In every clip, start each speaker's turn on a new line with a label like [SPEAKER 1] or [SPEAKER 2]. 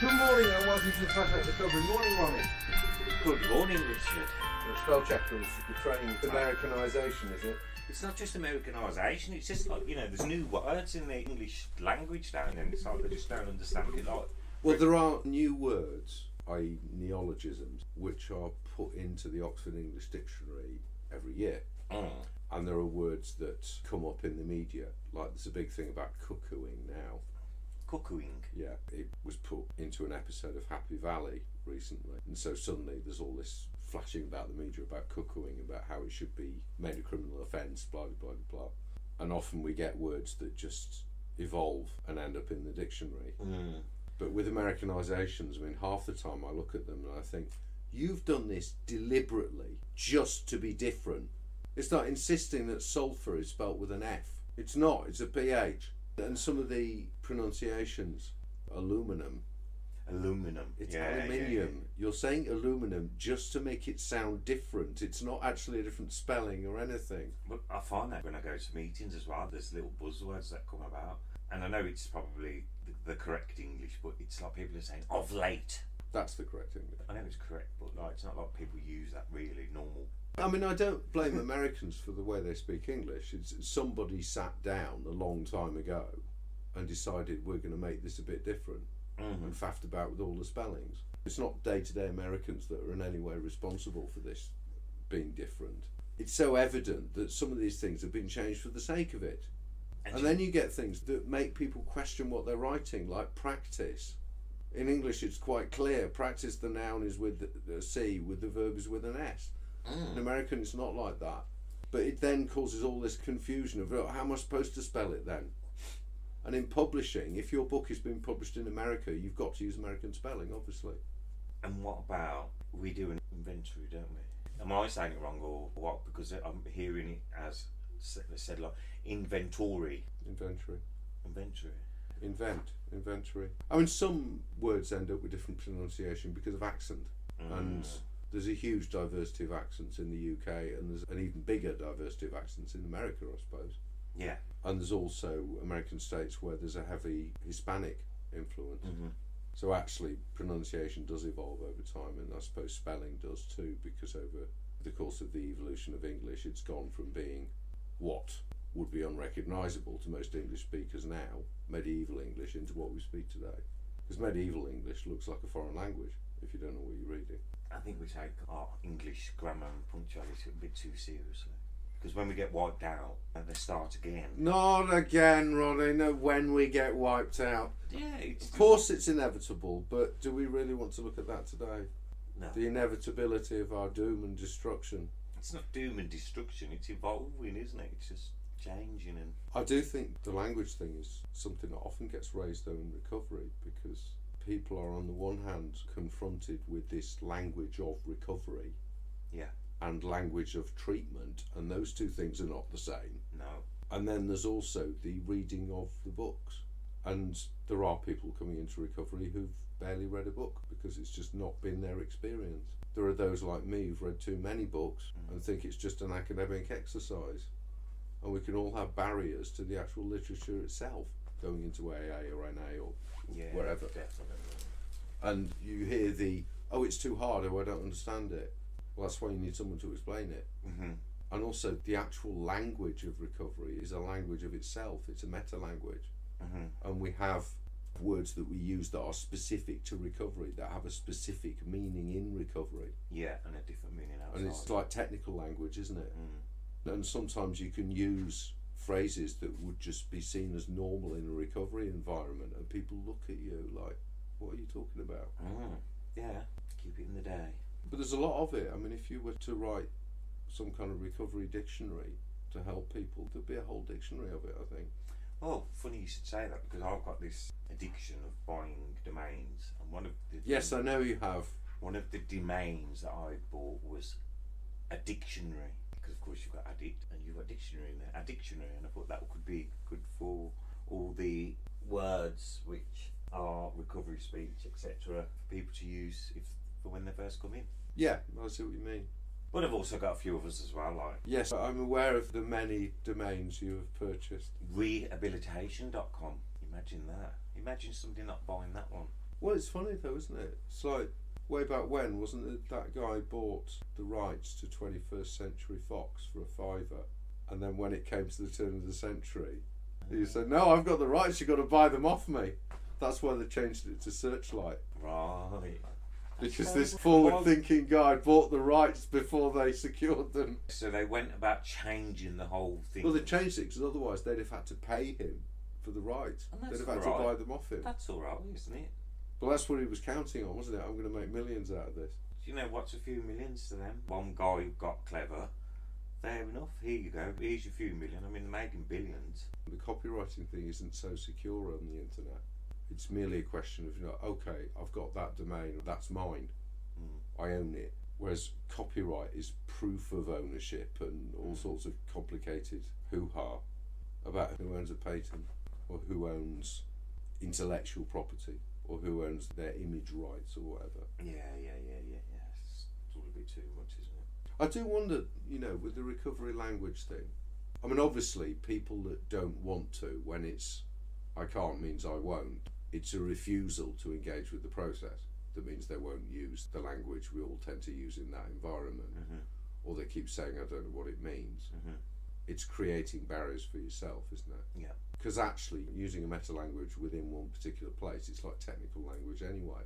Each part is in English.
[SPEAKER 1] Good morning and welcome to the Flashback Recovery. Morning, Ronnie.
[SPEAKER 2] Good morning, Richard.
[SPEAKER 1] The spell checker is betraying Americanisation, is it?
[SPEAKER 2] It's not just Americanisation, it's just like, you know, there's new words in the English language now and then. It's like they just don't understand it. Like,
[SPEAKER 3] well, there are new words, i.e. neologisms, which are put into the Oxford English Dictionary every year. And there are words that come up in the media, like there's a big thing about cuckooing now.
[SPEAKER 2] Cuckooing?
[SPEAKER 3] Yeah, it was put into an episode of Happy Valley recently, and so suddenly there's all this flashing about the media about cuckooing, about how it should be made a criminal offence, blah blah blah blah. And often we get words that just evolve and end up in the dictionary. But with Americanisations, I mean, half the time I look at them and I think, you've done this deliberately just to be different. It's like insisting that sulphur is spelt with an F. It's not, it's a PH. And some of the pronunciations, aluminum.
[SPEAKER 2] Aluminum.
[SPEAKER 3] It's aluminium. Yeah. You're saying aluminum just to make it sound different. It's not actually a different spelling or anything.
[SPEAKER 2] Well, I find that when I go to meetings as well, there's little buzzwords that come about. And I know it's probably the correct English, but it's like people are saying, of late.
[SPEAKER 3] That's the correct English.
[SPEAKER 2] I know it's correct, but like it's not like people use that really normal.
[SPEAKER 3] I mean, I don't blame Americans for the way they speak English. It's somebody sat down a long time ago and decided we're going to make this a bit different and faffed about with all the spellings. It's not day-to-day Americans that are in any way responsible for this being different. It's so evident that some of these things have been changed for the sake of it. And then you get things that make people question what they're writing, like practice. In English it's quite clear. Practice, the noun is with a C, with the verb is with an S. In American it's not like that. But it then causes all this confusion of, how am I supposed to spell it then? And in publishing, if your book is being published in America, you've got to use American spelling, obviously.
[SPEAKER 2] And what about, we do an inventory, don't we? Am I saying it wrong or what? Because I'm hearing it as said like inventory.
[SPEAKER 3] Inventory.
[SPEAKER 2] Inventory.
[SPEAKER 3] Inventory. I mean, some words end up with different pronunciation because of accent. And there's a huge diversity of accents in the UK, and there's an even bigger diversity of accents in America, I suppose.
[SPEAKER 2] Yeah.
[SPEAKER 3] And there's also American states where there's a heavy Hispanic influence. So actually pronunciation does evolve over time, and I suppose spelling does too, because over the course of the evolution of English it's gone from being what would be unrecognisable to most English speakers now, medieval English, into what we speak today. Because medieval English looks like a foreign language if you don't know what you're reading.
[SPEAKER 2] I think we take our English grammar and punctuality a bit too seriously. Because when we get wiped out, they start again.
[SPEAKER 3] Not again, Ronnie. No, when we get wiped out.
[SPEAKER 2] Yeah,
[SPEAKER 3] of course it's inevitable, but do we really want to look at that today?
[SPEAKER 2] No.
[SPEAKER 3] The inevitability of our doom and destruction.
[SPEAKER 2] It's not doom and destruction, it's evolving, isn't it? It's just changing. And
[SPEAKER 3] I do think the language thing is something that often gets raised though in recovery, because people are on the one hand confronted with this language of recovery.
[SPEAKER 2] Yeah.
[SPEAKER 3] And language of treatment, and those two things are not the same.
[SPEAKER 2] No.
[SPEAKER 3] And then there's also the reading of the books, and there are people coming into recovery who've barely read a book because it's just not been their experience. There are those like me who've read too many books and think it's just an academic exercise, and we can all have barriers to the actual literature itself, going into AA or NA or wherever.
[SPEAKER 2] Definitely.
[SPEAKER 3] And you hear it's too hard, I don't understand it. Well, that's why you need someone to explain it. And also the actual language of recovery is a language of itself. It's a meta language. And we have words that we use that are specific to recovery, that have a specific meaning in recovery.
[SPEAKER 2] Yeah, and a different meaning outside.
[SPEAKER 3] And it's like technical language, isn't it? And sometimes you can use phrases that would just be seen as normal in a recovery environment, and people look at you like, what are you talking about?
[SPEAKER 2] Yeah, keep it in the day.
[SPEAKER 3] But there's a lot of it. I mean, if you were to write some kind of recovery dictionary to help people, there'd be a whole dictionary of it, I think.
[SPEAKER 2] Well, funny you should say that, because I've got this addiction of buying domains, and one of the
[SPEAKER 3] Yes, I know you have.
[SPEAKER 2] One of the domains that I bought was a dictionary, because of course you've got addict and you've got dictionary in there, a dictionary, and I thought that could be good for all the words which are recovery speech, etc., for people to use for when they first come in.
[SPEAKER 3] Yeah, I see what you mean.
[SPEAKER 2] But I've also got a few others as well, like...
[SPEAKER 3] Yes, I'm aware of the many domains you have purchased.
[SPEAKER 2] Rehabilitation.com. Imagine that. Imagine somebody not buying that one.
[SPEAKER 3] Well, it's funny though, isn't it? It's like way back when, wasn't it, that guy bought the rights to 21st Century Fox for $5, and then when it came to the turn of the century, he said, "No, I've got the rights. You've got to buy them off me." That's why they changed it to Searchlight.
[SPEAKER 2] Right.
[SPEAKER 3] Because this forward-thinking guy bought the rights before they secured them.
[SPEAKER 2] So they went about changing the whole thing.
[SPEAKER 3] Well, they changed it because otherwise they'd have had to pay him for the rights. They'd have had to buy them off him.
[SPEAKER 2] That's all right, isn't it?
[SPEAKER 3] Well, that's what he was counting on, wasn't it? I'm going to make millions out of this.
[SPEAKER 2] Do you know what's a few millions to them? One guy who got clever. Fair enough. Here you go. Here's your few million. I mean, they're making billions.
[SPEAKER 3] The copywriting thing isn't so secure on the internet. It's merely a question of, okay, I've got that domain, that's mine. I own it. Whereas copyright is proof of ownership and all sorts of complicated hoo-ha about who owns a patent or who owns intellectual property or who owns their image rights or whatever.
[SPEAKER 2] Yeah. It's all a bit too much, isn't it?
[SPEAKER 3] I do wonder, with the recovery language thing. I mean, obviously, people that don't want to, when it's I can't means I won't, it's a refusal to engage with the process. That means they won't use the language we all tend to use in that environment. Or they keep saying, I don't know what it means. It's creating barriers for yourself, isn't it?
[SPEAKER 2] Yeah.
[SPEAKER 3] Because actually, using a meta language within one particular place, it's like technical language anyway.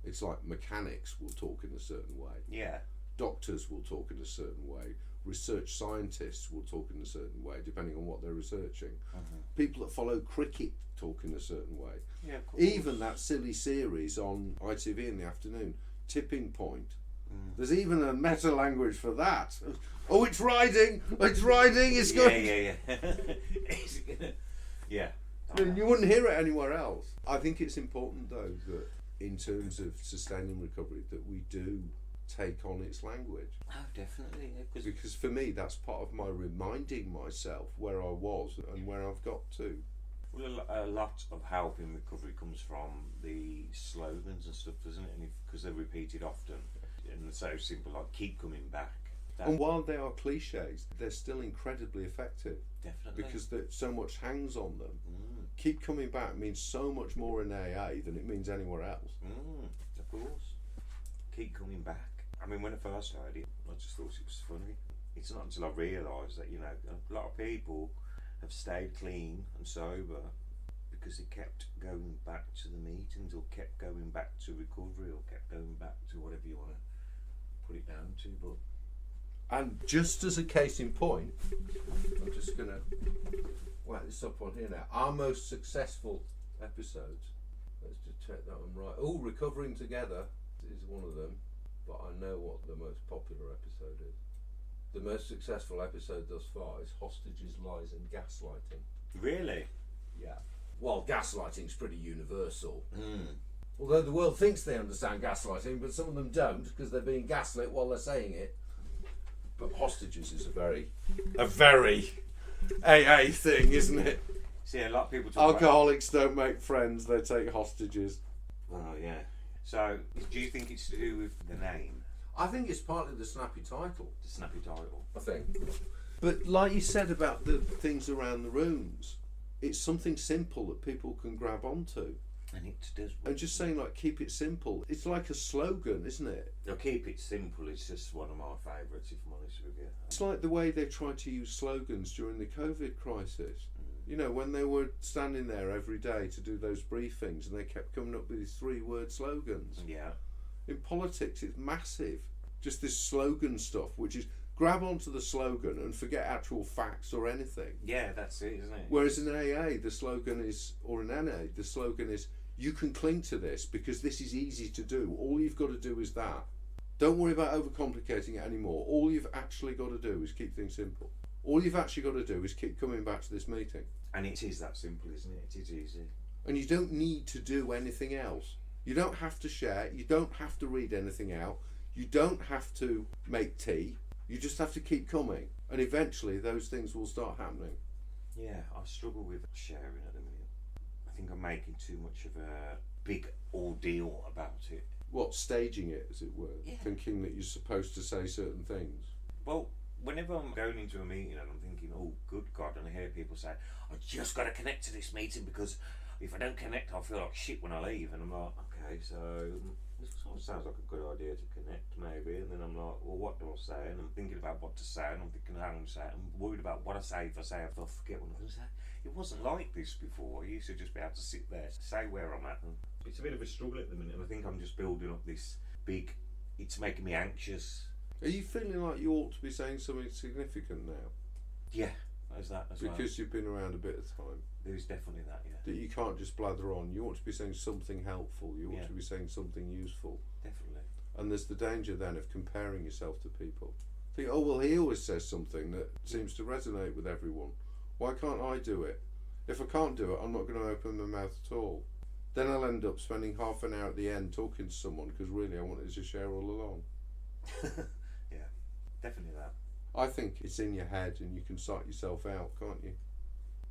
[SPEAKER 3] It's like mechanics will talk in a certain way.
[SPEAKER 2] Yeah.
[SPEAKER 3] Doctors will talk in a certain way. Research scientists will talk in a certain way, depending on what they're researching. People that follow cricket talk in a certain way.
[SPEAKER 2] Yeah, of course.
[SPEAKER 3] Even that silly series on ITV in the afternoon, Tipping Point. There's even a meta language for that. Oh, it's riding! It's riding! It's going.
[SPEAKER 2] Yeah. Yeah.
[SPEAKER 3] You wouldn't hear it anywhere else. I think it's important, though, that in terms of sustaining recovery, that we do take on its language.
[SPEAKER 2] Oh, definitely. Yeah,
[SPEAKER 3] because for me, that's part of my reminding myself where I was and where I've got to.
[SPEAKER 2] Well, a lot of help in recovery comes from the slogans and stuff, doesn't it? Because they're repeated often and they're so simple, like keep coming back.
[SPEAKER 3] And while they are cliches, they're still incredibly effective.
[SPEAKER 2] Definitely.
[SPEAKER 3] Because so much hangs on them. Keep coming back means so much more in AA than it means anywhere else.
[SPEAKER 2] Of course. Keep coming back. I mean, when I first heard it, I just thought it was funny. It's not until I realised that, a lot of people have stayed clean and sober because they kept going back to the meetings or kept going back to recovery or kept going back to whatever you want to put it down to. But
[SPEAKER 3] and just as a case in point, I'm just going to whack this up on here now. Our most successful episodes, let's just check that one right. Oh, Recovering Together is one of them, but I know what the most popular episode is. The most successful episode thus far is Hostages, Lies and Gaslighting.
[SPEAKER 2] Really?
[SPEAKER 3] Yeah. Well, gaslighting's pretty universal. Although the world thinks they understand gaslighting, but some of them don't because they're being gaslit while they're saying it. But hostages is a very AA thing, isn't it?
[SPEAKER 2] See, a lot of people talk
[SPEAKER 3] Alcoholics don't make friends, they take hostages.
[SPEAKER 2] Oh, yeah. So, do you think it's to do with the name?
[SPEAKER 3] I think it's partly the snappy title.
[SPEAKER 2] The snappy title.
[SPEAKER 3] I think. But like you said about the things around the rooms, it's something simple that people can grab onto.
[SPEAKER 2] And it does.
[SPEAKER 3] And just saying, like, keep it simple. It's like a slogan, isn't it?
[SPEAKER 2] No, keep it simple is just one of my favourites, if I'm honest with you.
[SPEAKER 3] It's like the way they tried to use slogans during the COVID crisis. When they were standing there every day to do those briefings and they kept coming up with these 3-word slogans.
[SPEAKER 2] Yeah.
[SPEAKER 3] In politics, it's massive. Just this slogan stuff, which is grab onto the slogan and forget actual facts or anything.
[SPEAKER 2] Yeah, that's it, isn't it?
[SPEAKER 3] Whereas in AA, the slogan is, or in NA, the slogan is, you can cling to this because this is easy to do. All you've got to do is that. Don't worry about overcomplicating it anymore. All you've actually got to do is keep things simple. All you've actually got to do is keep coming back to this meeting.
[SPEAKER 2] And it is that simple, isn't it? It is easy.
[SPEAKER 3] And you don't need to do anything else. You don't have to share. You don't have to read anything out. You don't have to make tea. You just have to keep coming. And eventually those things will start happening.
[SPEAKER 2] Yeah, I struggle with sharing at the minute. I think I'm making too much of a big ordeal about it.
[SPEAKER 3] What, staging it, as it were?
[SPEAKER 2] Yeah.
[SPEAKER 3] Thinking that you're supposed to say certain things?
[SPEAKER 2] Well, whenever I'm going into a meeting and I'm thinking, oh, good God, and I hear people say, I just got to connect to this meeting because, if I don't connect, I'll feel like shit when I leave. And I'm like, okay, so this sort of sounds like a good idea to connect, maybe. And then I'm like, well, what do I say? And I'm thinking about what to say, and I'm thinking how I'm going to say it. I'm worried about what I say if I forget what I'm going to say. It wasn't like this before. I used to just be able to sit there, say where I'm at. And it's a bit of a struggle at the minute, and I think I'm just building up this big. It's making me anxious.
[SPEAKER 3] Are you feeling like you ought to be saying something significant now?
[SPEAKER 2] Yeah, there's that as well.
[SPEAKER 3] Because you've been around a bit of time.
[SPEAKER 2] There's definitely that, yeah.
[SPEAKER 3] That you can't just blather on. You ought to be saying something helpful. You ought to be saying something useful.
[SPEAKER 2] Definitely.
[SPEAKER 3] And there's the danger then of comparing yourself to people. Think, oh well, he always says something that seems to resonate with everyone. Why can't I do it? If I can't do it, I'm not going to open my mouth at all. Then I'll end up spending half an hour at the end talking to someone because really I wanted to share all along.
[SPEAKER 2] Yeah, definitely that.
[SPEAKER 3] I think it's in your head and you can psych yourself out, can't you?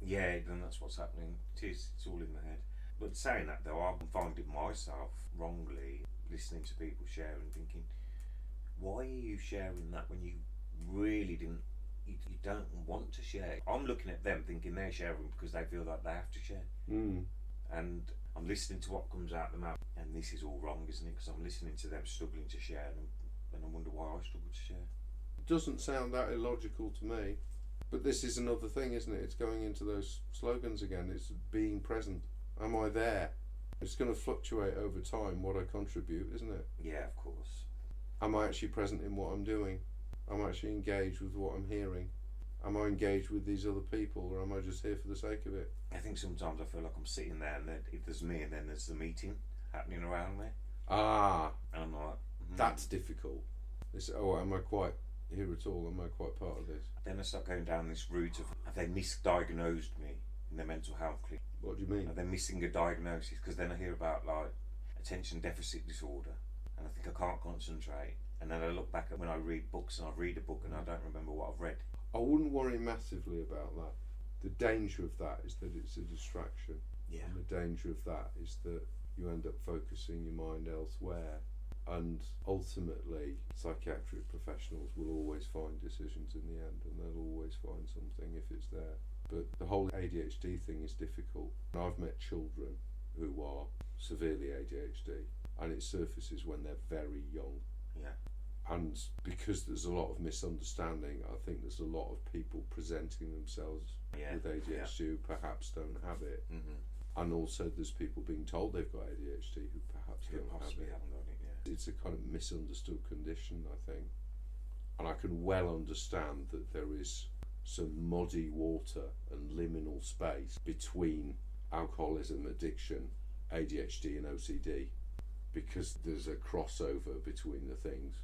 [SPEAKER 2] Yeah, then that's what's happening. It's all in the head. But saying that though, I'm finding myself wrongly listening to people share and thinking, why are you sharing that when you really didn't, you don't want to share? I'm looking at them thinking they're sharing because they feel like they have to share. And I'm listening to what comes out of their mouth, and this is all wrong, isn't it? Because I'm listening to them struggling to share, and I wonder why I struggle to share.
[SPEAKER 3] It doesn't sound that illogical to me. But this is another thing, isn't it? It's going into those slogans again. It's being present. Am I there? It's going to fluctuate over time what I contribute, isn't it?
[SPEAKER 2] Yeah, of course.
[SPEAKER 3] Am I actually present in what I'm doing? Am I actually engaged with what I'm hearing? Am I engaged with these other people, or am I just here for the sake of it?
[SPEAKER 2] I think sometimes I feel like I'm sitting there and then if there's me and then there's the meeting happening around me.
[SPEAKER 3] Ah.
[SPEAKER 2] And I'm like,
[SPEAKER 3] that's difficult. It's, oh, am I quite here at all? Am I quite part of this?
[SPEAKER 2] Then I start going down this route of, have they misdiagnosed me in their mental health clinic?
[SPEAKER 3] What do you mean?
[SPEAKER 2] Are they missing a diagnosis? Because then I hear about like attention deficit disorder, and I think I can't concentrate. And then I look back at when I read books, and I read a book and I don't remember what I've read.
[SPEAKER 3] I wouldn't worry massively about that. The danger of that is that it's a distraction.
[SPEAKER 2] Yeah.
[SPEAKER 3] And the danger of that is that you end up focusing your mind elsewhere. And ultimately, psychiatric professionals will always find decisions in the end, and they'll always find something if it's there. But the whole ADHD thing is difficult. And I've met children who are severely ADHD, and it surfaces when they're very young.
[SPEAKER 2] Yeah.
[SPEAKER 3] And because there's a lot of misunderstanding, I think there's a lot of people presenting themselves with ADHD who perhaps don't have it. And also there's people being told they've got ADHD who perhaps don't have it.
[SPEAKER 2] Haven't got it.
[SPEAKER 3] It's a kind of misunderstood condition, I think. And I can well understand that there is some muddy water and liminal space between alcoholism, addiction, ADHD and OCD, because there's a crossover between the things.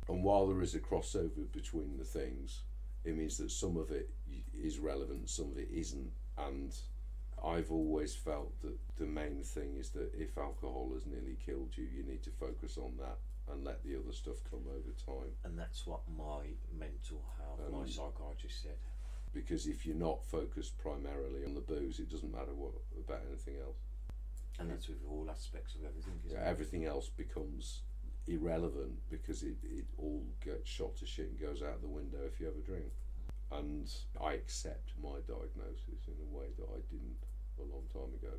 [SPEAKER 3] And while there is a crossover between the things, it means that some of it is relevant, some of it isn't. And I've always felt that the main thing is that if alcohol has nearly killed you, you need to focus on that and let the other stuff come over time.
[SPEAKER 2] And that's what my mental health, my psychiatrist said.
[SPEAKER 3] Because if you're not focused primarily on the booze, it doesn't matter what about anything else.
[SPEAKER 2] And that's with all aspects of everything, isn't it?
[SPEAKER 3] Everything else becomes irrelevant because it all gets shot to shit and goes out the window if you have a drink. And I accept my diagnosis in a way that I didn't a long time ago,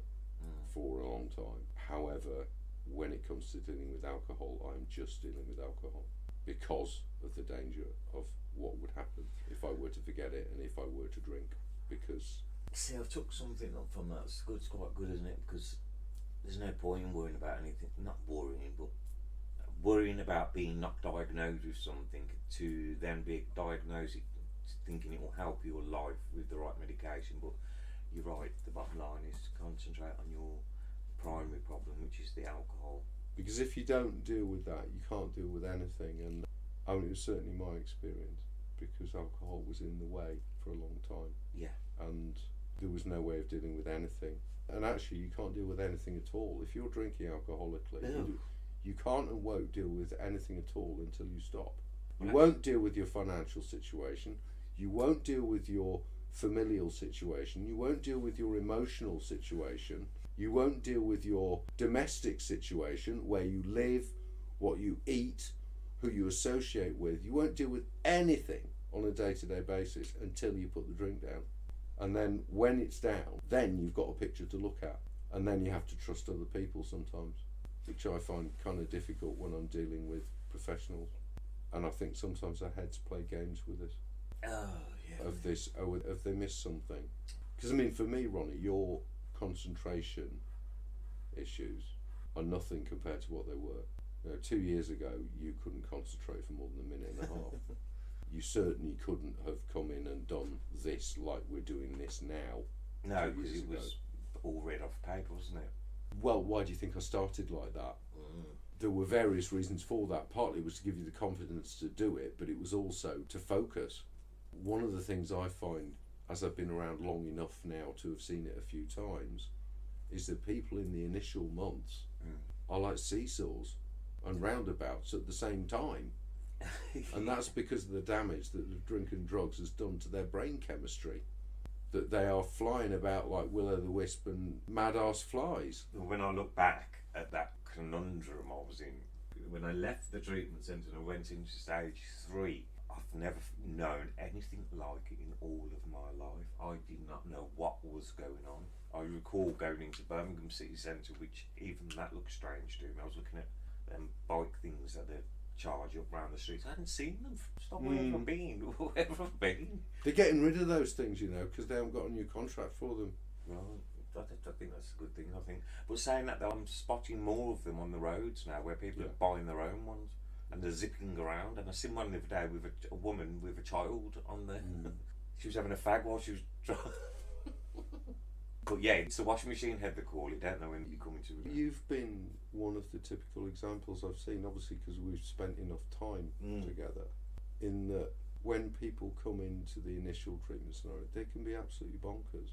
[SPEAKER 3] for a long time. However, when it comes to dealing with alcohol, I'm just dealing with alcohol because of the danger of what would happen if I were to forget it and if I were to drink. Because
[SPEAKER 2] see, I've took something up from that. It's quite good, isn't it? Because there's no point in worrying about anything. Not worrying, but worrying about being not diagnosed with something to then be diagnosed, thinking it will help your life with the right medication. But you're right, the bottom line is to concentrate on your primary problem, which is the alcohol. Because
[SPEAKER 3] if you don't deal with that, you can't deal with anything. And I mean, it was certainly my experience, because alcohol was in the way for a long time.
[SPEAKER 2] Yeah.
[SPEAKER 3] And there was no way of dealing with anything. And actually, you can't deal with anything at all. If you're drinking alcoholically, you can't and won't deal with anything at all until you stop. You won't deal with your financial situation. You won't deal with your familial situation. You won't deal with your emotional situation. You won't deal with your domestic situation, where you live, what you eat, who you associate with. You won't deal with anything on a day-to-day basis until you put the drink down. And then when it's down, then you've got a picture to look at. And then you have to trust other people sometimes, which I find kind of difficult when I'm dealing with professionals. And I think sometimes our heads play games with us.
[SPEAKER 2] Oh, yeah.
[SPEAKER 3] Of this, if they miss something. Because I mean, for me, Ronnie, your concentration issues are nothing compared to what they were. 2 years ago, you couldn't concentrate for more than a minute and a half. You certainly couldn't have come in and done this like we're doing this now.
[SPEAKER 2] No, because it was all read off paper, wasn't it?
[SPEAKER 3] Well, why do you think I started like that? There were various reasons for that. Partly was to give you the confidence to do it, but it was also to focus. One of the things I find, as I've been around long enough now to have seen it a few times, is that people in the initial months are like seesaws and roundabouts at the same time. And that's because of the damage that the drink and drugs has done to their brain chemistry. That they are flying about like will-o'-the-wisp and mad-ass flies.
[SPEAKER 2] When I look back at that conundrum I was in, when I left the treatment centre and I went into stage 3, I've never known anything like it in all of my life. I did not know what was going on. I recall going into Birmingham City Centre, which even that looked strange to me. I was looking at them bike things that they charge up round the streets. I hadn't seen them. It's not where I've been. Wherever I've been.
[SPEAKER 3] They're getting rid of those things, you know, because they haven't got a new contract for them.
[SPEAKER 2] Right. I think that's a good thing. But saying that, though, I'm spotting more of them on the roads now, where people are buying their own ones and they're zipping around. And I seen one the other day with a woman with a child on there. She was having a fag while she was driving. But yeah, it's the washing machine head, they call it, don't they, when you come into it.
[SPEAKER 3] You've been one of the typical examples I've seen, obviously because we've spent enough time together, in that when people come into the initial treatment scenario, they can be absolutely bonkers,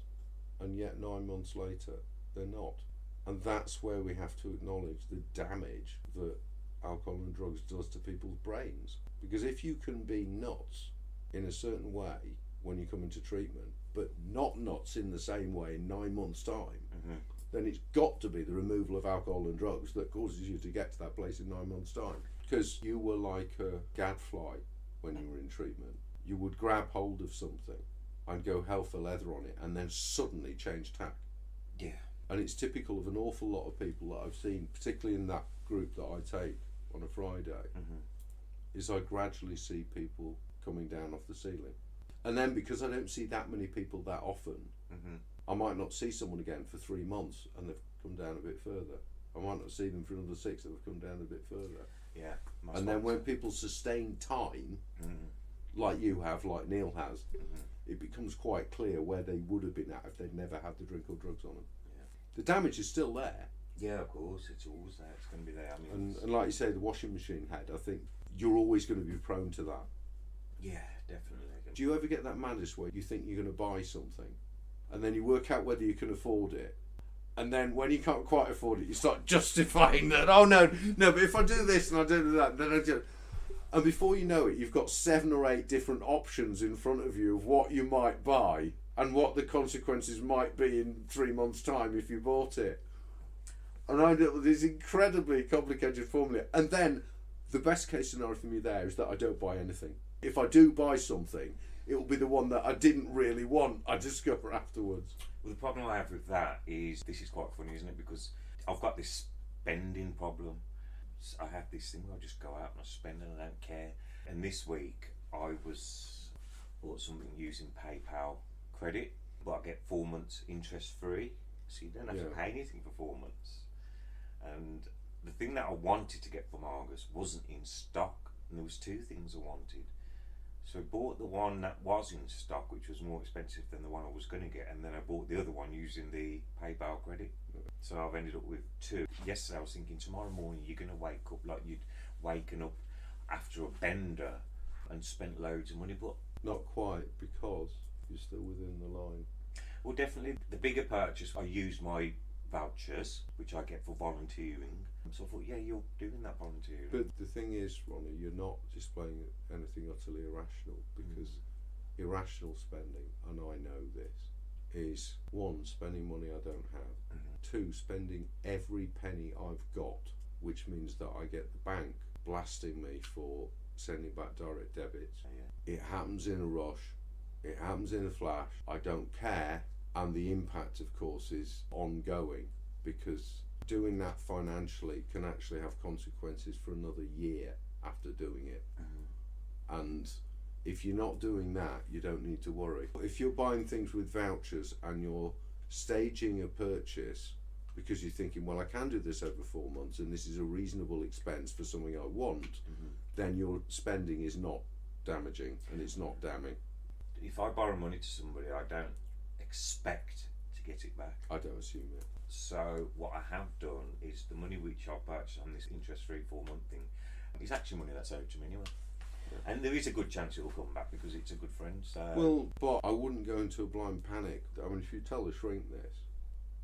[SPEAKER 3] and yet 9 months later they're not. And that's where we have to acknowledge the damage that alcohol and drugs does to people's brains. Because if you can be nuts in a certain way when you come into treatment, but not nuts in the same way in 9 months' time, then it's got to be the removal of alcohol and drugs that causes you to get to that place in 9 months' time. Because you were like a gadfly when you were in treatment. You would grab hold of something and go hell for leather on it and then suddenly change tack.
[SPEAKER 2] Yeah.
[SPEAKER 3] And it's typical of an awful lot of people that I've seen, particularly in that group that I take on a Friday, is I gradually see people coming down off the ceiling. And then because I don't see that many people that often, I might not see someone again for 3 months and they've come down a bit further. I might not see them for another 6 and they've come down a bit further.
[SPEAKER 2] Yeah.
[SPEAKER 3] And then when people sustain time, like you have, like Neil has, it becomes quite clear where they would have been at if they'd never had the drink or drugs on them.
[SPEAKER 2] Yeah.
[SPEAKER 3] The damage is still there.
[SPEAKER 2] Yeah, of course, it's always there. It's going to be there. I mean,
[SPEAKER 3] And like you say, the washing machine head, I think you're always going to be prone to that.
[SPEAKER 2] yeah, definitely.
[SPEAKER 3] Do you ever get that madness where you think you're going to buy something and then you work out whether you can afford it, and then when you can't quite afford it you start justifying that, oh no, but if I do this and I do that, then I do, and before you know it you've got 7 or 8 different options in front of you of what you might buy and what the consequences might be in 3 months' time if you bought it. And I do this incredibly complicated formula, and then the best case scenario for me there is that I don't buy anything. If I do buy something, it will be the one that I didn't really want, I discover afterwards.
[SPEAKER 2] Well, the problem I have with that is, this is quite funny, isn't it? Because I've got this spending problem. I have this thing where I just go out and I spend and I don't care. And this week I bought something using PayPal credit, but I get 4 months interest free, so you don't have to pay anything for 4 months. And the thing that I wanted to get from Argos wasn't in stock, and there was 2 things I wanted. So I bought the one that was in stock, which was more expensive than the one I was going to get, and then I bought the other one using the PayPal credit. So I've ended up with 2. Yesterday I was thinking, tomorrow morning you're going to wake up like you'd waken up after a bender and spent loads of money, but
[SPEAKER 3] not quite, because you're still within the line.
[SPEAKER 2] Well, definitely the bigger purchase, I used my vouchers, which I get for volunteering. So I thought, yeah, you're doing that volunteering.
[SPEAKER 3] But the thing is, Ronnie, you're not displaying anything utterly irrational, because irrational spending, and I know this, is 1, spending money I don't have, 2, spending every penny I've got, which means that I get the bank blasting me for sending back direct debits. It happens in a rush, it happens in a flash, I don't care, and the impact of course is ongoing. because doing that financially can actually have consequences for another year after doing it. And if you're not doing that, you don't need to worry. If you're buying things with vouchers and you're staging a purchase because you're thinking, well, I can do this over 4 months and this is a reasonable expense for something I want, then your spending is not damaging and it's not damning.
[SPEAKER 2] If I borrow money to somebody, I don't expect to get it back.
[SPEAKER 3] I don't assume it.
[SPEAKER 2] So what I have done is the money which I purchased on this interest-free 4-month thing is actually money that's owed to me anyway. And there is a good chance it will come back because it's a good friend. So.
[SPEAKER 3] Well, but I wouldn't go into a blind panic. I mean, if you tell the shrink this,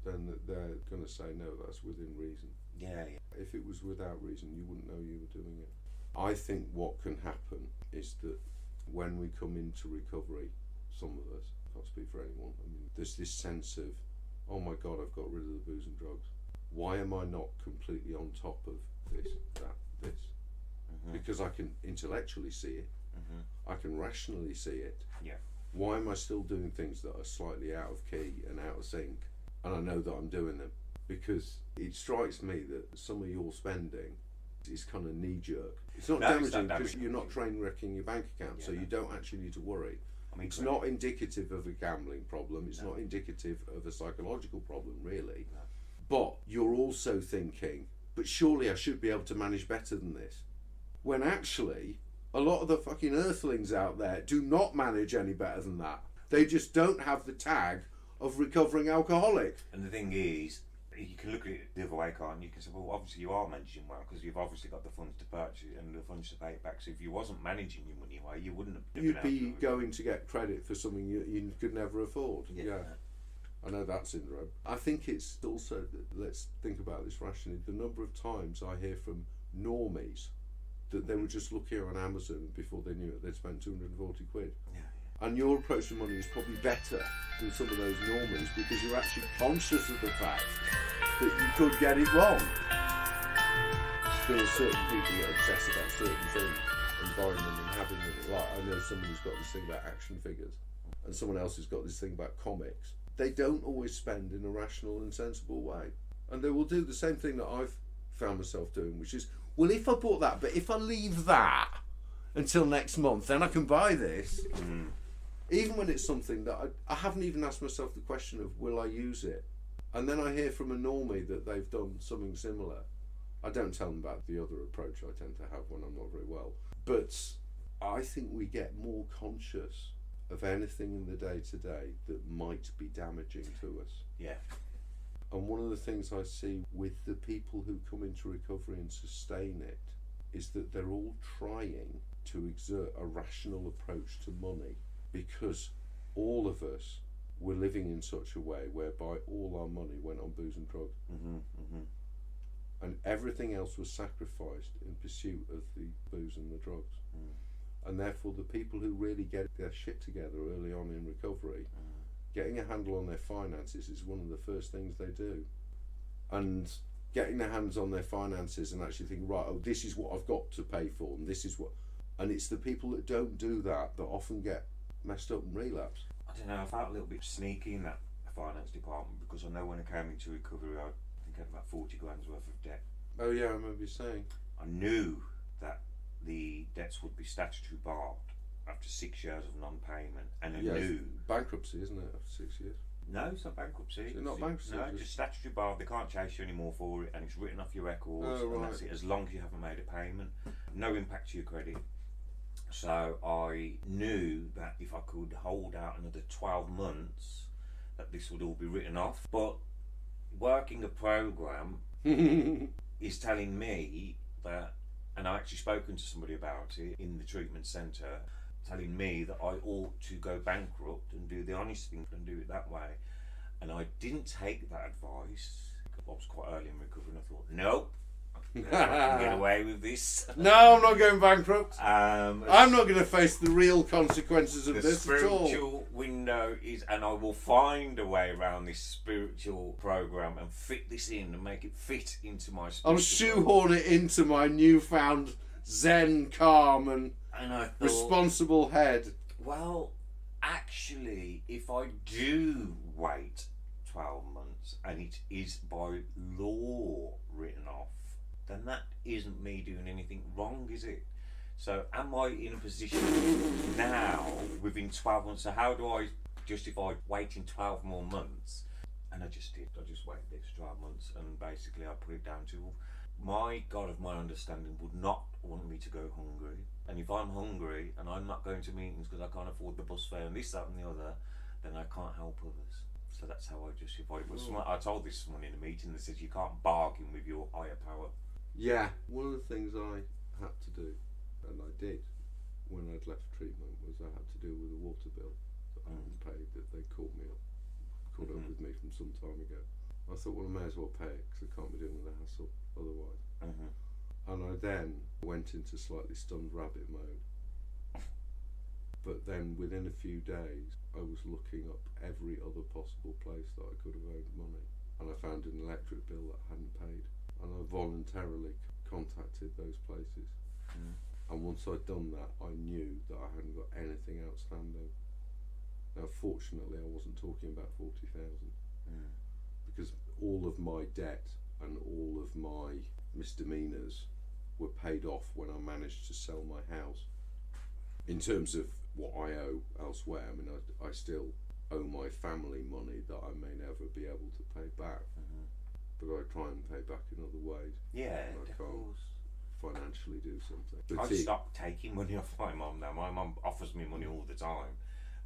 [SPEAKER 3] then they're going to say, no, that's within reason.
[SPEAKER 2] Yeah.
[SPEAKER 3] If it was without reason, you wouldn't know you were doing it. I think what can happen is that when we come into recovery, some of us, I can't speak for anyone, I mean, there's this sense of, oh my God, I've got rid of the booze and drugs. Why am I not completely on top of this, that, this? Because I can intellectually see it, I can rationally see it.
[SPEAKER 2] Yeah.
[SPEAKER 3] Why am I still doing things that are slightly out of key and out of sync? And I know that I'm doing them because it strikes me that some of your spending is kind of knee-jerk. It's not damaging because you're not train wrecking your bank account, so you don't actually need to worry. I mean, it's not indicative of a gambling problem. It's not indicative of a psychological problem, really.
[SPEAKER 2] No.
[SPEAKER 3] But you're also thinking, but surely I should be able to manage better than this. When actually, a lot of the fucking earthlings out there do not manage any better than that. They just don't have the tag of recovering alcoholic.
[SPEAKER 2] And the thing is, you can look at it the other way, can't you? You can say, well, obviously you are managing well because you've obviously got the funds to purchase it and the funds to pay it back. So if you wasn't managing your money well, you wouldn't have
[SPEAKER 3] You'd be going to get credit for something you could never afford. Yeah. I know that syndrome. I think it's also, let's think about this rationally, the number of times I hear from normies that they were just looking on Amazon before they knew it, they'd spent 240 quid.
[SPEAKER 2] Yeah.
[SPEAKER 3] And your approach to money is probably better than some of those normies because you're actually conscious of the fact that you could get it wrong. There are certain people that obsess about certain things and buying them and having them. Like, I know someone who's got this thing about action figures and someone else who's got this thing about comics. They don't always spend in a rational and sensible way. And they will do the same thing that I've found myself doing, which is, well, if I bought that, but if I leave that until next month, then I can buy this. Even when it's something that I haven't even asked myself the question of, will I use it? And then I hear from a normie that they've done something similar. I don't tell them about the other approach I tend to have when I'm not very well. But I think we get more conscious of anything in the day-to-day that might be damaging to us.
[SPEAKER 2] Yeah.
[SPEAKER 3] And one of the things I see with the people who come into recovery and sustain it is that they're all trying to exert a rational approach to money because all of us were living in such a way whereby all our money went on booze and drugs. And everything else was sacrificed in pursuit of the booze and the drugs. And therefore the people who really get their shit together early on in recovery, getting a handle on their finances is one of the first things they do. And getting their hands on their finances and actually thinking, right, oh, this is what I've got to pay for, and this is what... And it's the people that don't do that that often get messed up and relapse.
[SPEAKER 2] I don't know, I felt a little bit sneaky in that finance department because I know when I came into recovery, I think I had about 40 grand's worth of debt.
[SPEAKER 3] Oh yeah, I remember you saying.
[SPEAKER 2] I knew that the debts would be statutory barred after 6 years of non-payment, and I knew...
[SPEAKER 3] Bankruptcy, isn't it, after 6 years?
[SPEAKER 2] No, it's not bankruptcy.
[SPEAKER 3] It's not bankruptcy?
[SPEAKER 2] No, just statutory barred. They can't chase you anymore for it, and it's written off your records, and that's it, as long as you haven't made a payment. No impact to your credit. So I knew that if I could hold out another 12 months, that this would all be written off. But working a program is telling me that, and I've actually spoken to somebody about it in the treatment centre, telling me that I ought to go bankrupt and do the honest thing and do it that way. And I didn't take that advice. I was quite early in recovery and I thought, nope, I can get away with this.
[SPEAKER 3] No, I'm not going bankrupt. I'm not going to face the real consequences of this at all.
[SPEAKER 2] The spiritual window is, and I will find a way around this spiritual program and fit this in and make it fit into my spiritual
[SPEAKER 3] I'll shoehorn it into my newfound zen, calm and
[SPEAKER 2] I thought,
[SPEAKER 3] responsible head.
[SPEAKER 2] Well, actually, if I do wait 12 months and it is by law written off, then that isn't me doing anything wrong, is it? So am I in a position now within 12 months? So how do I justify waiting 12 more months? And I just did. I just waited the extra 12 months, and basically I put it down to my God of my understanding would not want me to go hungry. And if I'm hungry and I'm not going to meetings because I can't afford the bus fare and this, that and the other, then I can't help others. So that's how I justify it. I told this someone in a meeting that says you can't bargain with your higher power.
[SPEAKER 3] Yeah, one of the things I had to do, and I did when I'd left treatment, was I had to deal with a water bill that I hadn't paid, that they caught up with me from some time ago. I thought, well, I may as well pay it because I can't be dealing with the hassle otherwise. And I then went into slightly stunned rabbit mode. But then within a few days, I was looking up every other possible place that I could have owed money. And I found an electric bill that I hadn't paid. And I voluntarily contacted those places. And once I'd done that, I knew that I hadn't got anything outstanding. Now, fortunately, I wasn't talking about 40,000. Because all of my debt and all of my misdemeanours were paid off when I managed to sell my house. In terms of what I owe elsewhere, I mean, I still owe my family money that I may never be able to pay back. But I try and pay back in other ways.
[SPEAKER 2] Yeah,
[SPEAKER 3] I can't financially do something. But
[SPEAKER 2] I've stopped taking money off my mum now. My mum offers me money all the time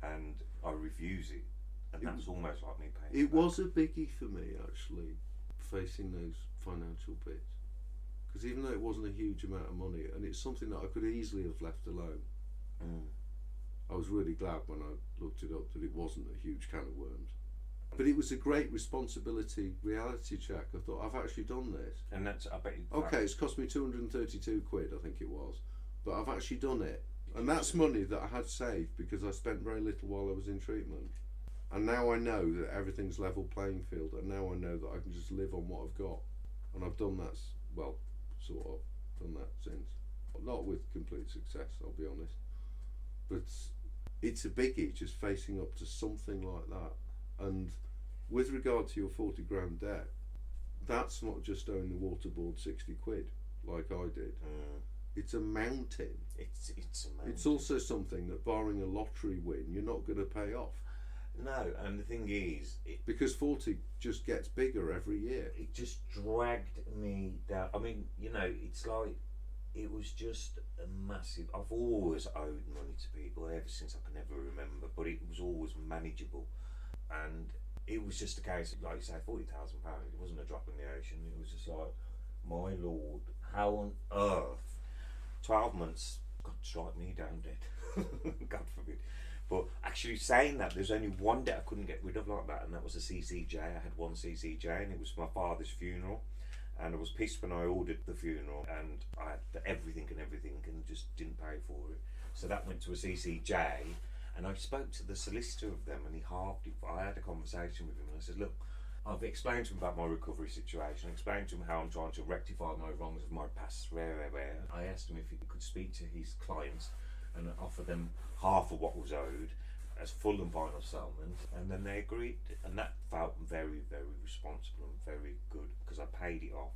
[SPEAKER 2] and I refuse it. And that's almost like me paying
[SPEAKER 3] it back. Was a biggie for me, actually, facing those financial bits. Because even though it wasn't a huge amount of money, and it's something that I could easily have left alone, I was really glad when I looked it up that it wasn't a huge can of worms. But it was a great responsibility reality check. I thought, I've actually done this.
[SPEAKER 2] And that's, I bet you...
[SPEAKER 3] Okay, it's cost me 232 quid, I think it was. But I've actually done it. And that's money that I had saved because I spent very little while I was in treatment. And now I know that everything's level playing field, and now I know that I can just live on what I've got. And I've done that, well, sort of, done that since. Not with complete success, I'll be honest. But it's a biggie just facing up to something like that. And with regard to your 40 grand debt, that's not just owing the water board 60 quid like I did. It's a mountain.
[SPEAKER 2] It's a mountain.
[SPEAKER 3] It's also something that, barring a lottery win, you're not going to pay off.
[SPEAKER 2] No, and the thing is...
[SPEAKER 3] because 40 just gets bigger every year.
[SPEAKER 2] It just dragged me down. I mean, you know, it's like... it was just a massive... I've always owed money to people ever since I can ever remember, but it was always manageable. And it was just a case of, like you say, £40,000. It wasn't a drop in the ocean. It was just like, my lord, how on earth? 12 months, God, strike me down dead. God forbid. But actually saying that, there's only one debt I couldn't get rid of like that, and that was a CCJ. I had one CCJ, and it was my father's funeral. And I was pissed when I ordered the funeral, and I had everything and just didn't pay for it. So that went to a CCJ, and I spoke to the solicitor of them, and he halved it. I had a conversation with him, and I said, look, I've explained to him about my recovery situation. I explained to him how I'm trying to rectify my wrongs of my past. I asked him if he could speak to his clients and offer them half of what was owed as full and final settlement, and then they agreed, and that felt very, very responsible and very good because I paid it off.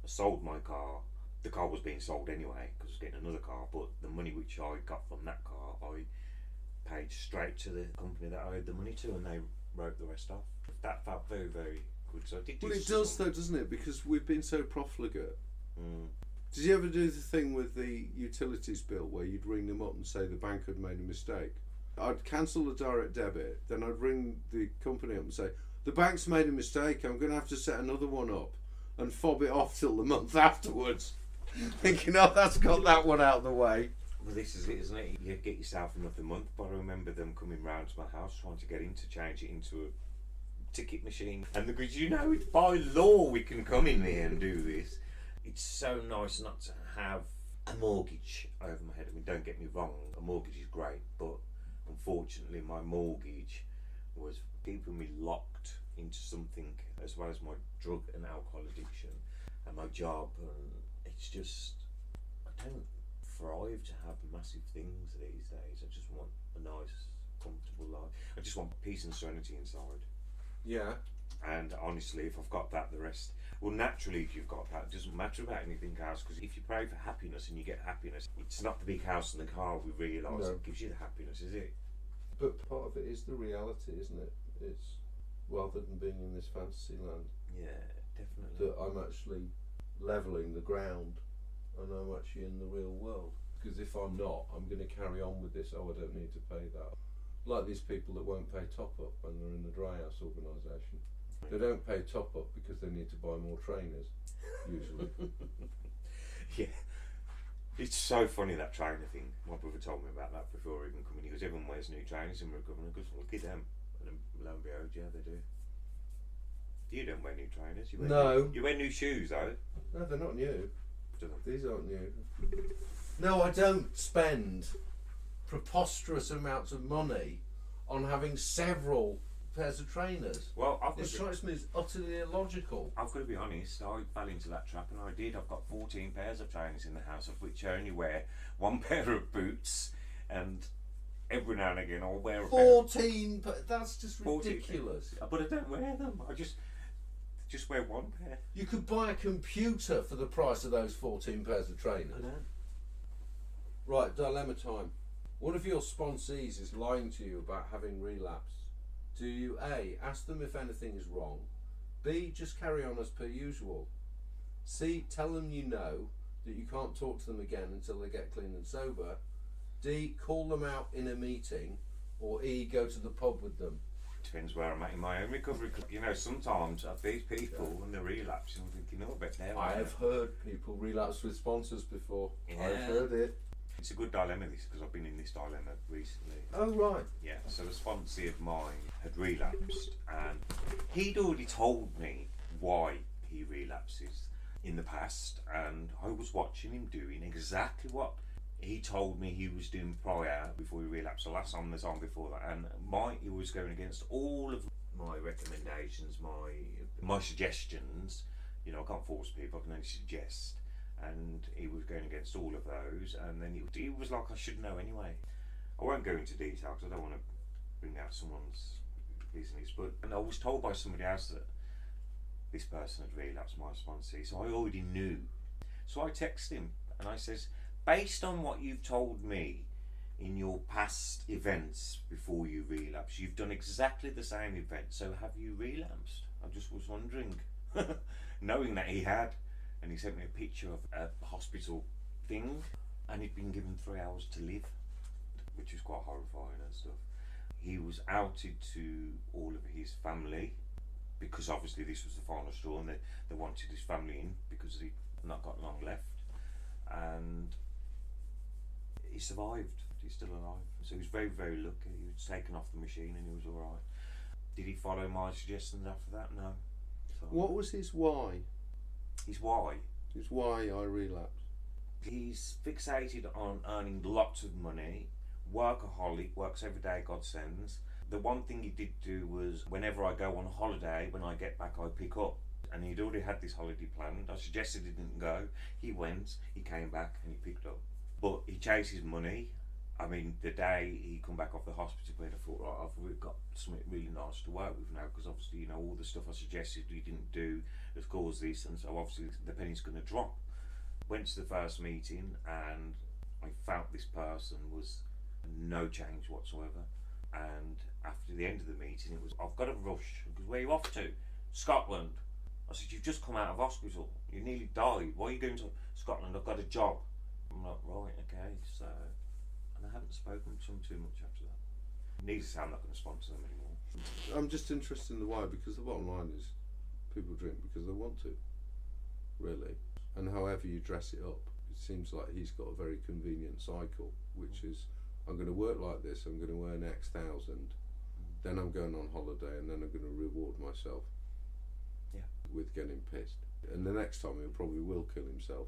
[SPEAKER 2] I sold my car. The car was being sold anyway because I was getting another car, but the money which I got from that car I paid straight to the company that I owed the money to, and they wrote the rest off. That felt very, very good. So I did.
[SPEAKER 3] Well, it does though, doesn't it? Because we've been so profligate. Did you ever do the thing with the utilities bill where you'd ring them up and say the bank had made a mistake? I'd cancel the direct debit, then I'd ring the company up and say, the bank's made a mistake, I'm going to have to set another one up, and fob it off till the month afterwards. Thinking, oh, that's got that one out of the way.
[SPEAKER 2] Well, this is it, isn't it? You get yourself another month, but I remember them coming round to my house trying to get in to change it into a ticket machine. And because, you know, it's by law we can come in here and do this. It's so nice not to have a mortgage over my head. I mean, don't get me wrong, a mortgage is great, but unfortunately my mortgage was keeping me locked into something, as well as my drug and alcohol addiction and my job, and it's just, I don't thrive to have massive things these days. I just want a nice, comfortable life. I just want peace and serenity inside.
[SPEAKER 3] Yeah.
[SPEAKER 2] And honestly, if I've got that, the rest. Well, naturally, if you've got that, it doesn't matter about anything else. Because if you pray for happiness and you get happiness, it's not the big house and the car we realise that gives you the happiness, is it?
[SPEAKER 3] But part of it is the reality, isn't it? It's rather than being in this fantasy land.
[SPEAKER 2] Yeah, definitely.
[SPEAKER 3] That I'm actually levelling the ground and I'm actually in the real world. Because if I'm not, I'm going to carry on with this. Oh, I don't need to pay that. Like these people that won't pay top up when they're in the dry house organisation. They don't pay top up because they need to buy more trainers, usually.
[SPEAKER 2] Yeah. It's so funny, that trainer thing. My brother told me about that before even coming. He goes, everyone wears new trainers in recovery. He goes, look at them. And then lo and behold, yeah, they do. You don't wear new trainers. You wear you wear new shoes, though.
[SPEAKER 3] No, they're not new. These aren't new. No, I don't spend preposterous amounts of money on having several pairs of trainers.
[SPEAKER 2] Well,
[SPEAKER 3] it strikes me as utterly illogical.
[SPEAKER 2] I've got to be honest, I fell into that trap, and I did. I've got 14 pairs of trainers in the house, of which I only wear one pair of boots, and every now and again I'll wear a
[SPEAKER 3] 14, but that's just ridiculous.
[SPEAKER 2] But I don't wear them. I just wear one pair.
[SPEAKER 3] You could buy a computer for the price of those 14 pairs of trainers.
[SPEAKER 2] I know.
[SPEAKER 3] Right, dilemma time. One of your sponsees is lying to you about having relapsed. Do you A, ask them if anything is wrong? B, just carry on as per usual? C, tell them you know that you can't talk to them again until they get clean and sober? D, call them out in a meeting? Or E, go to the pub with them?
[SPEAKER 2] Depends where I'm at in my own recovery. You know, sometimes of these people, when they're relapsing, I'm thinking, oh, I bet they're
[SPEAKER 3] I have heard people relapse with sponsors before. Yeah. I've heard it.
[SPEAKER 2] It's a good dilemma, this, because I've been in this dilemma recently.
[SPEAKER 3] Oh, right.
[SPEAKER 2] Yeah, so a sponsee of mine had relapsed, and he'd already told me why he relapses in the past, and I was watching him doing exactly what he told me he was doing prior, before he relapsed, the last time, the time before that, and he was going against all of my recommendations, my suggestions. You know, I can't force people, I can only suggest. And he was going against all of those, and then he was like, I should know anyway. I won't go into detail because I don't want to bring out someone's business, but and I was told by somebody else that this person had relapsed, my sponsee, so I already knew. So I text him and I says, based on what you've told me in your past events before you relapsed, you've done exactly the same event, so have you relapsed? I just was wondering, knowing that he had. And he sent me a picture of a hospital thing, and he'd been given 3 hours to live, which was quite horrifying and stuff. He was outed to all of his family, because obviously this was the final straw, and they wanted his family in because he'd not got long left. And he survived. He's still alive. So he was very, very lucky. He was taken off the machine and he was alright. Did he follow my suggestions after that? No. So,
[SPEAKER 3] what was his why?
[SPEAKER 2] His why?
[SPEAKER 3] His why I relapsed.
[SPEAKER 2] He's fixated on earning lots of money, workaholic, works every day God sends. The one thing he did do was, whenever I go on holiday, when I get back I pick up. And he'd already had this holiday planned. I suggested he didn't go. He went, he came back and he picked up. But he chases money. I mean, the day he come back off the hospital bed, I thought, right, I've got something really nice to work with now, because obviously, you know, all the stuff I suggested he didn't do has caused this, and so obviously the penny's going to drop. Went to the first meeting, and I felt this person was no change whatsoever. And after the end of the meeting, it was, I've got to rush. Because where are you off to? Scotland. I said, you've just come out of hospital. You nearly died. Why are you going to Scotland? I've got a job. I'm like, right, okay, so... And I haven't spoken to them too much after that. Needless to say, I'm not going to sponsor them anymore.
[SPEAKER 3] I'm just interested in the why, because the bottom line is people drink because they want to, really. And however you dress it up, it seems like he's got a very convenient cycle, which is, I'm going to work like this, I'm going to earn X thousand, then I'm going on holiday, and then I'm going to reward myself with getting pissed. And the next time he probably will kill himself.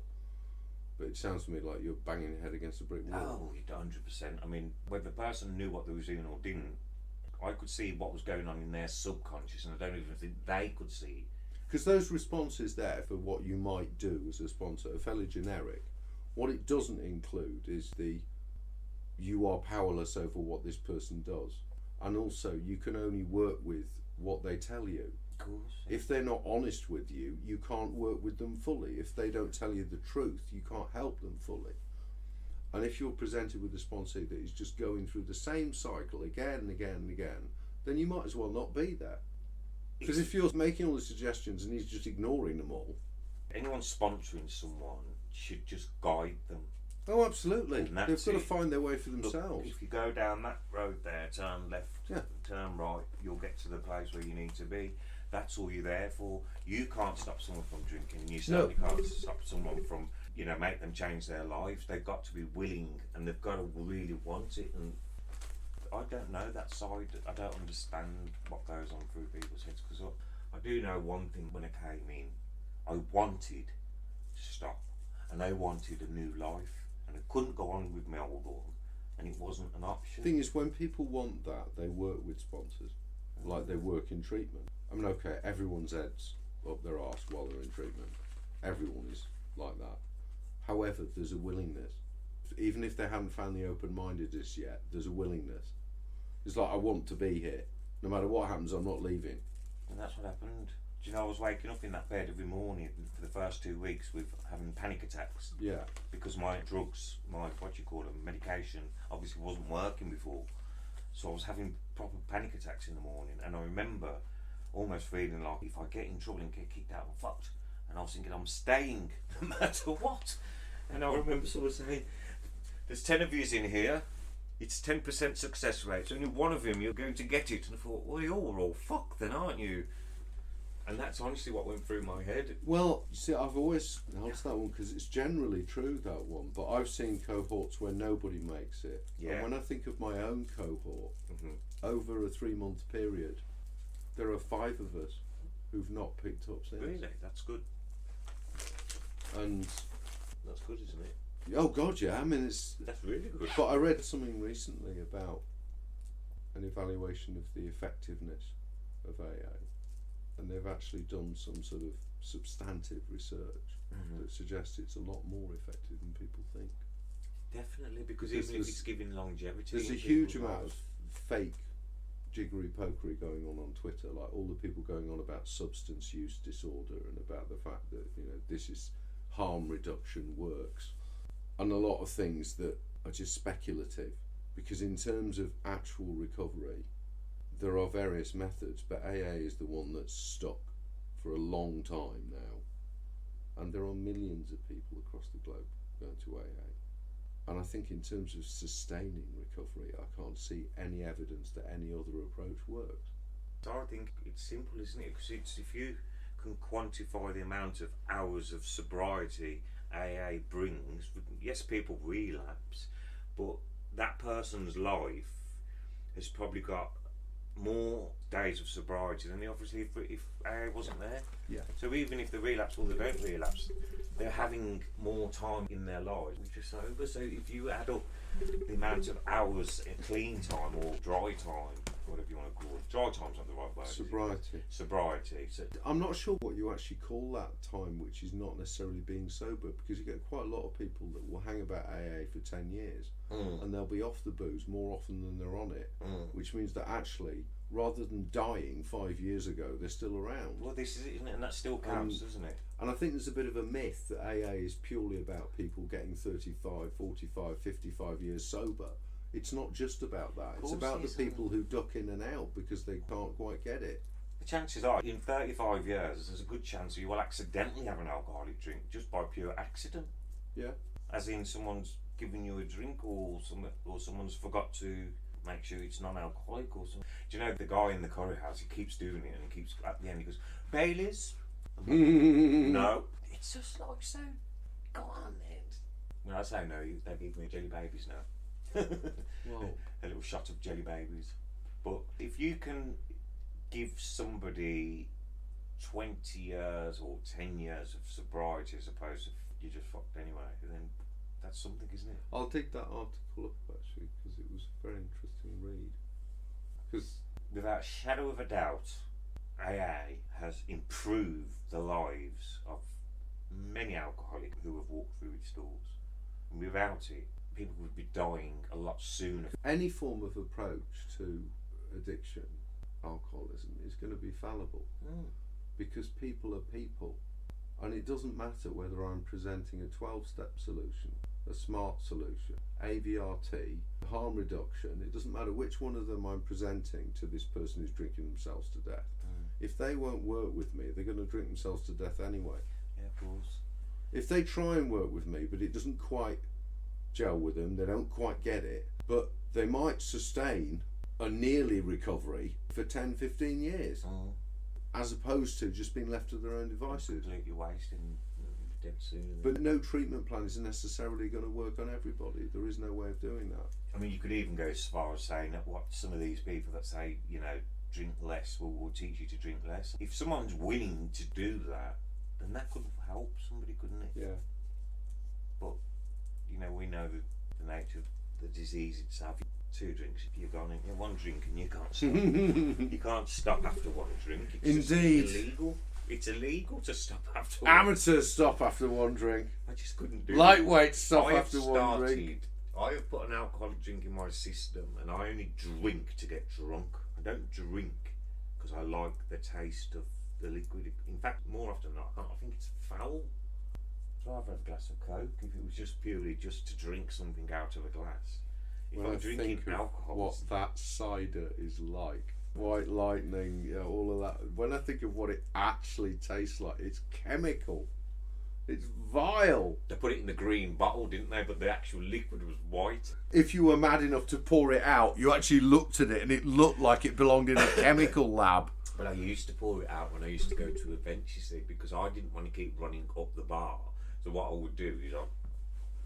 [SPEAKER 3] But it sounds to me like you're banging your head against a brick wall.
[SPEAKER 2] Oh, 100%. I mean, whether the person knew what they was doing or didn't, I could see what was going on in their subconscious, and I don't even think they could see.
[SPEAKER 3] Because those responses there for what you might do as a sponsor are fairly generic. What it doesn't include is you are powerless over what this person does. And also, you can only work with what they tell you.
[SPEAKER 2] course.
[SPEAKER 3] If they're not honest with you, you can't work with them fully. If they don't tell you the truth, you can't help them fully. And if you're presented with a sponsee that is just going through the same cycle again and again and again, then you might as well not be there. Because if you're making all the suggestions and he's just ignoring them all.
[SPEAKER 2] Anyone sponsoring someone should just guide them.
[SPEAKER 3] Oh, absolutely.
[SPEAKER 2] And
[SPEAKER 3] They've
[SPEAKER 2] that's
[SPEAKER 3] got to
[SPEAKER 2] it.
[SPEAKER 3] find their way for themselves.
[SPEAKER 2] Look, if you go down that road there, turn left,
[SPEAKER 3] Yeah.
[SPEAKER 2] turn right, you'll get to the place where you need to be. That's all you're there for. You can't stop someone from drinking, and you certainly can't stop someone from, you know, make them change their lives. They've got to be willing, and they've got to really want it. And I don't know that side. I don't understand what goes on through people's heads, because I do know one thing. When I came in, I wanted to stop, and I wanted a new life, and I couldn't go on with my old one, and it wasn't an option.
[SPEAKER 3] The thing is, when people want that, they work with sponsors, like they work in treatment. I mean, okay, everyone's heads up their arse while they're in treatment. Everyone is like that. However, there's a willingness. Even if they haven't found the open-mindedness yet, there's a willingness. It's like, I want to be here. No matter what happens, I'm not leaving.
[SPEAKER 2] And that's what happened. Do you know, I was waking up in that bed every morning for the first 2 weeks with having panic attacks.
[SPEAKER 3] Yeah.
[SPEAKER 2] Because my drugs, my, what you call them, medication, obviously wasn't working before. So I was having proper panic attacks in the morning. And I remember almost feeling like, if I get in trouble and get kicked out, I'm fucked. And I was thinking, I'm staying no matter what. And I remember someone saying, there's 10 of yous in here, it's 10% success rate, so only one of them you're going to get it. And I thought, well, you're all fucked then, aren't you? And that's honestly what went through my head.
[SPEAKER 3] Well, you see, I've always held to that one because it's generally true, that one. But I've seen cohorts where nobody makes it.
[SPEAKER 2] Yeah.
[SPEAKER 3] And when I think of my own cohort, over a 3-month period, there are 5 of us who've not picked up since.
[SPEAKER 2] Really? That's good.
[SPEAKER 3] And
[SPEAKER 2] That's good, isn't it?
[SPEAKER 3] oh God, yeah. I mean, it's.
[SPEAKER 2] That's really good.
[SPEAKER 3] But I read something recently about an evaluation of the effectiveness of AA, and they've actually done some sort of substantive research that suggests it's a lot more effective than people think.
[SPEAKER 2] Definitely, because
[SPEAKER 3] Because
[SPEAKER 2] even if it's giving longevity,
[SPEAKER 3] There's a
[SPEAKER 2] in
[SPEAKER 3] huge
[SPEAKER 2] people's
[SPEAKER 3] amount of
[SPEAKER 2] lives.
[SPEAKER 3] fake jiggery-pokery going on Twitter, like all the people going on about substance use disorder and about the fact that, you know, this is harm reduction works, and a lot of things that are just speculative, because in terms of actual recovery there are various methods, but AA is the one that's stuck for a long time now, and there are millions of people across the globe going to AA. And I think in terms of sustaining recovery, I can't see any evidence that any other approach works.
[SPEAKER 2] So I think it's simple, isn't it? Because it's, if you can quantify the amount of hours of sobriety AA brings, yes, people relapse, but that person's life has probably got more days of sobriety than they obviously if AA wasn't there.
[SPEAKER 3] Yeah.
[SPEAKER 2] So even if they relapse or they don't relapse, they're having more time in their lives, which is sober. So if you add up the amount of hours in clean time or dry time, whatever you want to call it, dry time's not the right word.
[SPEAKER 3] Sobriety.
[SPEAKER 2] Sobriety. So
[SPEAKER 3] I'm not sure what you actually call that time which is not necessarily being sober, because you get quite a lot of people that will hang about AA for 10 years and they'll be off the booze more often than they're on it, which means that actually, rather than dying 5 years ago, they're still around.
[SPEAKER 2] well, this is it, isn't it? And that still counts, doesn't it?
[SPEAKER 3] And I think there's a bit of a myth that AA is purely about people getting 35, 45, 55 years sober. It's not just about that. It's about the people who duck in and out because they can't quite get it.
[SPEAKER 2] The chances are, in 35 years, there's a good chance you will accidentally have an alcoholic drink just by pure accident.
[SPEAKER 3] Yeah.
[SPEAKER 2] As in, someone's given you a drink, or someone's forgot to make sure it's non-alcoholic, or something. Do you know the guy in the curry house? He keeps doing it, and he keeps at the end. He goes, "Baileys." No, it's just like so. Go on then. When I say no, they give me jelly babies now.
[SPEAKER 3] Whoa.
[SPEAKER 2] A little shot of jelly babies. But if you can give somebody 20 years or 10 years of sobriety as opposed to you just fucked anyway, then that's something, isn't it?
[SPEAKER 3] I'll dig that article up actually, because it was a very interesting read. Because
[SPEAKER 2] Without a shadow of a doubt, AA has improved the lives of many alcoholics who have walked through its doors. And without it, people would be dying a lot sooner.
[SPEAKER 3] any form of approach to addiction alcoholism is going to be fallible, because people are people, and it doesn't matter whether I'm presenting a 12-step solution, a SMART solution, AVRT, harm reduction. It doesn't matter which one of them I'm presenting to this person who's drinking themselves to death. If they won't work with me, they're going to drink themselves to death anyway.
[SPEAKER 2] Yeah, of course.
[SPEAKER 3] If they try and work with me, but it doesn't quite gel with them, they don't quite get it, but they might sustain a nearly recovery for 10, 15 years, as opposed to just being left to their own devices.
[SPEAKER 2] Completely wasted and dead soon.
[SPEAKER 3] But no treatment plan is necessarily going to work on everybody. There is no way of doing that.
[SPEAKER 2] I mean, you could even go as far as saying that what some of these people that say, you know, drink less, well, we'll teach you to drink less. If someone's willing to do that, then that could help somebody, couldn't it?
[SPEAKER 3] Yeah.
[SPEAKER 2] But, you know, we know the nature of the disease itself. 2 drinks, if you've gone in 1 drink and you can't stop. You can't stop after 1 drink. It's
[SPEAKER 3] Indeed.
[SPEAKER 2] Just illegal. It's illegal to stop after 1.
[SPEAKER 3] Amateurs stop after 1 drink.
[SPEAKER 2] I just couldn't do it.
[SPEAKER 3] Lightweights stop after 1 drink.
[SPEAKER 2] I have put an alcoholic drink in my system, and I only drink to get drunk. I don't drink because I like the taste of the liquid. In fact, more often than not, I think it's foul. I'd rather have a glass of Coke if it was just purely just to drink something out of a glass. If
[SPEAKER 3] When
[SPEAKER 2] I'm
[SPEAKER 3] I
[SPEAKER 2] drinking
[SPEAKER 3] think of
[SPEAKER 2] alcohol,
[SPEAKER 3] what that cider is like, White Lightning, yeah, all of that. When I think of what it actually tastes like, it's chemical. It's vile.
[SPEAKER 2] they put it in the green bottle, didn't they? But the actual liquid was white.
[SPEAKER 3] If you were mad enough to pour it out, you actually looked at it and it looked like it belonged in a chemical lab.
[SPEAKER 2] But I used to pour it out when I used to go to events, you see, because I didn't want to keep running up the bar. So what I would do is I'd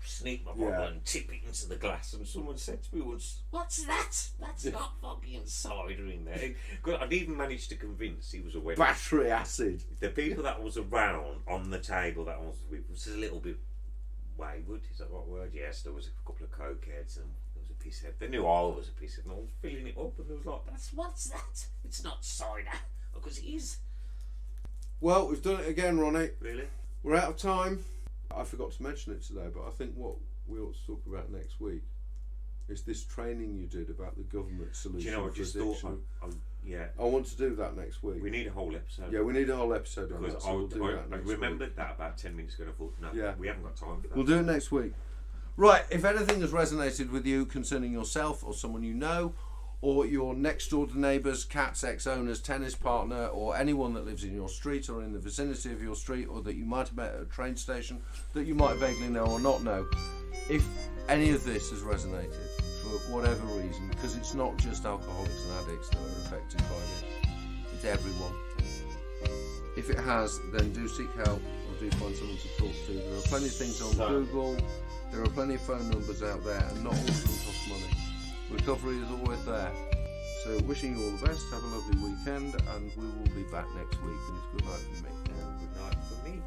[SPEAKER 2] sneak my bottle and tip it into the glass, and someone said to me once, "What's that? That's not fucking cider in there." 'Cause I'd even managed to convince he was a wedding.
[SPEAKER 3] Battery acid.
[SPEAKER 2] The people that was around on the table that I was with was a little bit wayward, is that the right word? Yes, there was a couple of cokeheads and there was a pisshead. They knew I was a pisshead, and I was filling it up, and they was like, "What's that? It's not cider." Because it is.
[SPEAKER 3] Well, we've done it again, Ronnie.
[SPEAKER 2] Really?
[SPEAKER 3] We're out of time. I forgot to mention it today, but I think what we ought to talk about next week is this training you did about the government solution.
[SPEAKER 2] Do you know, I
[SPEAKER 3] for
[SPEAKER 2] just
[SPEAKER 3] addiction.
[SPEAKER 2] thought, yeah.
[SPEAKER 3] I want to do that next week.
[SPEAKER 2] We need a whole episode.
[SPEAKER 3] Yeah, we need a whole episode on that,
[SPEAKER 2] Because
[SPEAKER 3] so we'll do that
[SPEAKER 2] I
[SPEAKER 3] next
[SPEAKER 2] remembered
[SPEAKER 3] week.
[SPEAKER 2] that about 10 minutes ago, and I thought, no, we haven't got time for that.
[SPEAKER 3] We'll do it next week. Right, if anything has resonated with you concerning yourself or someone you know, or your next door neighbours, cats, ex-owners, tennis partner, or anyone that lives in your street or in the vicinity of your street, or that you might have met at a train station that you might vaguely know or not know, if any of this has resonated for whatever reason, because it's not just alcoholics and addicts that are affected by this, it's everyone. If it has, then do seek help or do find someone to talk to. There are plenty of things on Google, there are plenty of phone numbers out there, and not all of them cost money. Recovery is always there. So wishing you all the best, have a lovely weekend, and we will be back next week, and it's good night from me.
[SPEAKER 2] Good night from me.